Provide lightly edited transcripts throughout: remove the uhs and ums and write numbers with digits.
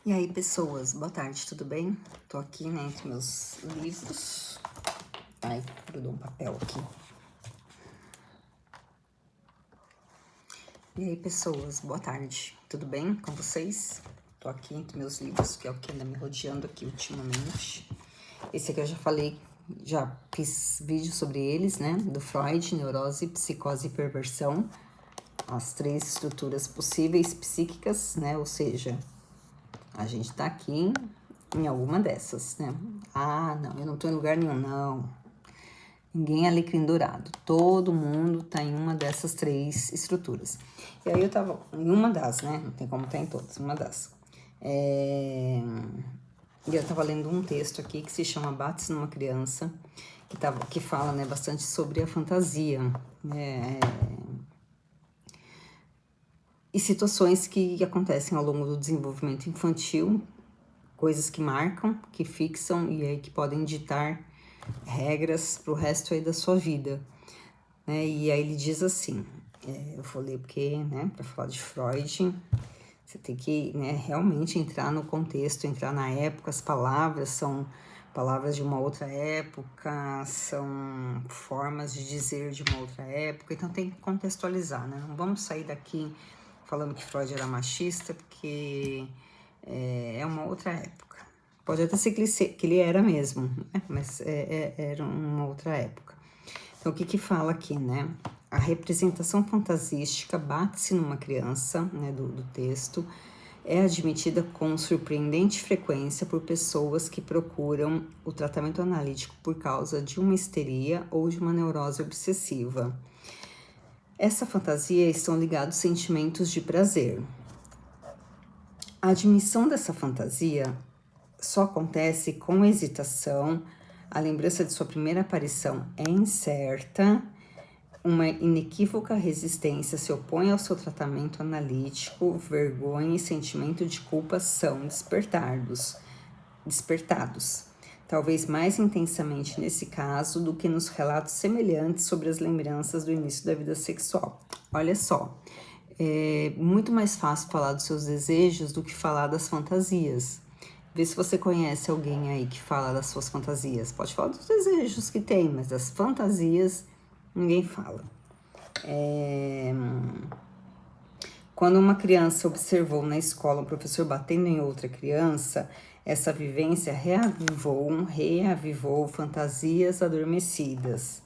E aí, pessoas, boa tarde, tudo bem? Tô aqui, né, entre meus livros. Ai, grudou um papel aqui. E aí, pessoas, boa tarde, tudo bem com vocês? Tô aqui entre meus livros, que é o que anda me rodeando aqui ultimamente. Esse aqui eu já falei, já fiz vídeo sobre eles, né? Do Freud, neurose, psicose e perversão. As 3 estruturas possíveis psíquicas, né? Ou seja, a gente tá aqui em alguma dessas, né? Ah, não, eu não tô em lugar nenhum, não. Ninguém é alecrim dourado. Todo mundo tá em uma dessas 3 estruturas. E aí eu tava em uma das, né? Não tem como estar em todas, uma das. E eu tava lendo um texto aqui que se chama Bate-se numa Criança, que fala, né, bastante sobre a fantasia, né? E situações que acontecem ao longo do desenvolvimento infantil, coisas que marcam, que fixam e aí que podem ditar regras pro resto aí da sua vida, né? E aí ele diz assim, eu vou ler porque, né, para falar de Freud, você tem que, né, realmente entrar no contexto, entrar na época, as palavras são palavras de uma outra época, são formas de dizer de uma outra época, então tem que contextualizar, né? Não vamos sair daqui falando que Freud era machista, porque é uma outra época. Pode até ser que ele era mesmo, né? Mas era uma outra época. Então, o que que fala aqui, né? A representação fantasística bate-se numa criança, né, do texto, é admitida com surpreendente frequência por pessoas que procuram o tratamento analítico por causa de uma histeria ou de uma neurose obsessiva. Essa fantasia estão ligados sentimentos de prazer. A admissão dessa fantasia só acontece com hesitação, a lembrança de sua primeira aparição é incerta, uma inequívoca resistência se opõe ao seu tratamento analítico, vergonha e sentimento de culpa são despertados, talvez mais intensamente nesse caso do que nos relatos semelhantes sobre as lembranças do início da vida sexual. Olha só, é muito mais fácil falar dos seus desejos do que falar das fantasias. Vê se você conhece alguém aí que fala das suas fantasias. Pode falar dos desejos que tem, mas das fantasias ninguém fala. Quando uma criança observou na escola um professor batendo em outra criança, essa vivência reavivou fantasias adormecidas,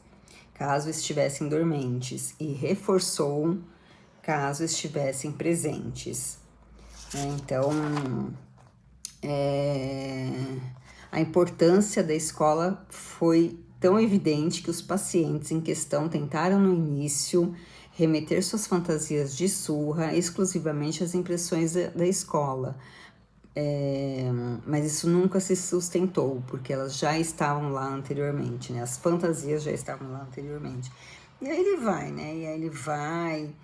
caso estivessem dormentes, e reforçou caso estivessem presentes. Então, a importância da escola foi tão evidente que os pacientes em questão tentaram no início remeter suas fantasias de surra exclusivamente às impressões da escola. Mas isso nunca se sustentou, porque elas já estavam lá anteriormente, né? As fantasias já estavam lá anteriormente. E aí ele vai, né? E aí ele vai...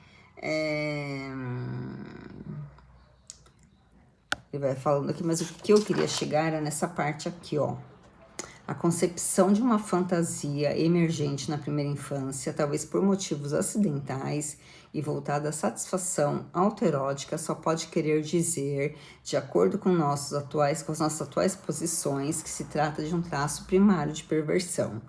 Ele vai falando aqui, mas o que eu queria chegar era nessa parte aqui, ó. A concepção de uma fantasia emergente na primeira infância, talvez por motivos acidentais e voltada à satisfação autoerótica, só pode querer dizer, de acordo com as nossas atuais posições, que se trata de um traço primário de perversão.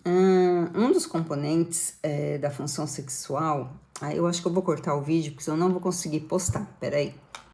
Um dos componentes da função sexual... eu acho que eu vou cortar o vídeo, porque eu não vou conseguir postar. Peraí.